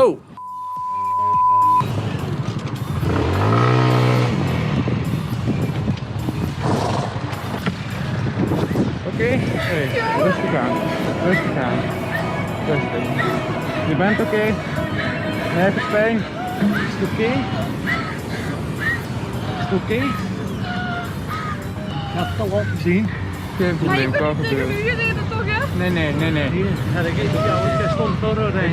Oh! Oké, hey, rustig aan. Rustig aan. Rustig. Je bent oké. Nergens pijn. Is het oké? Is het oké? Ik heb het al gezien. Geen probleem, kan tegen gebeuren. u gereden toch, hè? Nee. Hier had ik even jou. Jij stond voor haar, hè?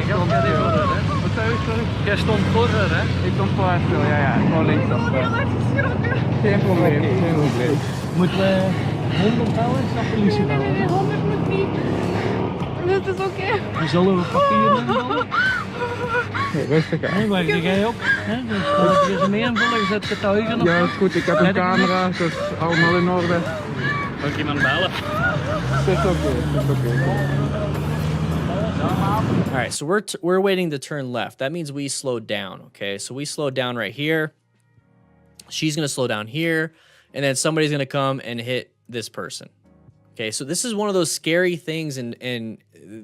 Wat zei je, sorry? Jij stond voor haar, hè? Ik kom voor haar stil, ja. Ik wou links Ik ben heel afstaan. hard geschrokken. Geen probleem, Oké. geen probleem. Moeten we honden bellen? Is dat politie Nee, bellen? 100 moet niet. Het is oké. Dan zullen we papieren bellen? Hey, rustig aan. Nee, maar jij ook. Hè? Dus er is meer invullen, je zet getuigen op. Ja, is goed. Ik heb een camera, dus allemaal in orde. Kan ik iemand bellen? Het is oké, het is oké. All right, so we're waiting to turn left. That means we slowed down, okay? So we slowed down right here. She's going to slow down here, and then somebody's going to come and hit this person. Okay, so this is one of those scary things and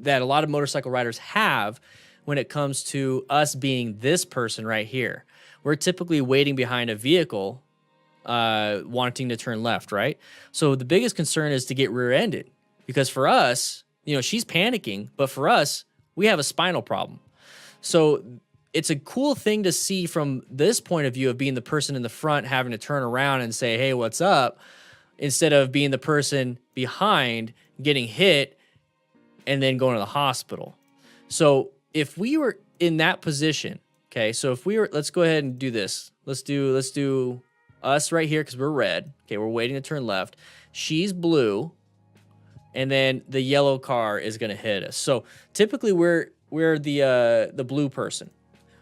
that a lot of motorcycle riders have when it comes to us being this person right here. We're typically waiting behind a vehicle wanting to turn left, right? So the biggest concern is to get rear-ended because for us, you know, she's panicking, but for us, we have a spinal problem. So it's a cool thing to see from this point of view of being the person in the front having to turn around and say, hey, what's up? Instead of being the person behind getting hit and then going to the hospital. So if we were in that position, okay, so if we were, let's go ahead and do this. Let's do us right here because we're red. Okay, we're waiting to turn left. She's blue. And then the yellow car is going to hit us. So typically we're the blue person.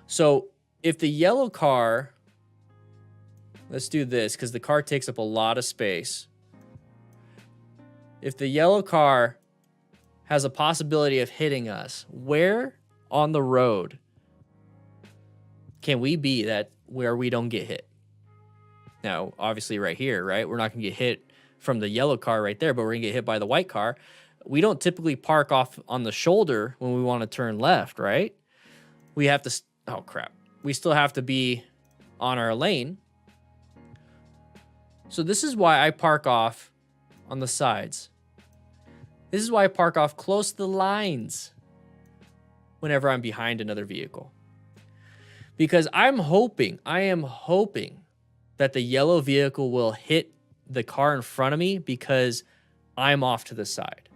So if the yellow car, let's do this because the car takes up a lot of space. If the yellow car has a possibility of hitting us, where on the road can we be that where we don't get hit? Now, obviously right here, right? We're not going to get hit from the yellow car right there, but we're going to get hit by the white car. We don't typically park off on the shoulder when we want to turn left, right? We have to, oh crap. We still have to be on our lane. So this is why I park off on the sides. This is why I park off close to the lines whenever I'm behind another vehicle. Because I am hoping that the yellow vehicle will hit the car in front of me because I'm off to the side.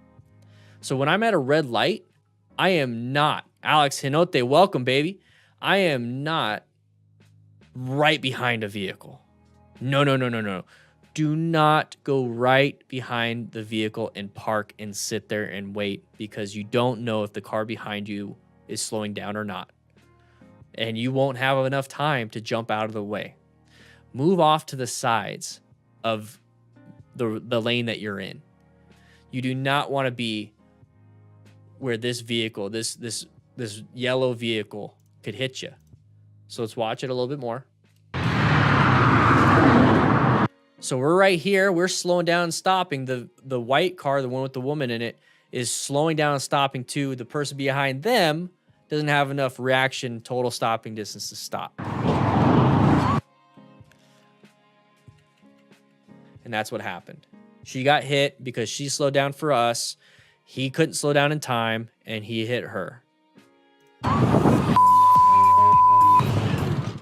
So when I'm at a red light, I am not, Alex Hinote, welcome, baby. I am not right behind a vehicle. No. Do not go right behind the vehicle and park and sit there and wait because you don't know if the car behind you is slowing down or not. And you won't have enough time to jump out of the way. Move off to the sides of the lane that you're in. You do not want to be where this vehicle, this yellow vehicle could hit you. So let's watch it a little bit more. So we're right here. We're slowing down and stopping. The white car, the one with the woman in it, is slowing down and stopping too. The person behind them doesn't have enough reaction, total stopping distance to stop. And that's what happened. She got hit because she slowed down for us. He couldn't slow down in time, and he hit her.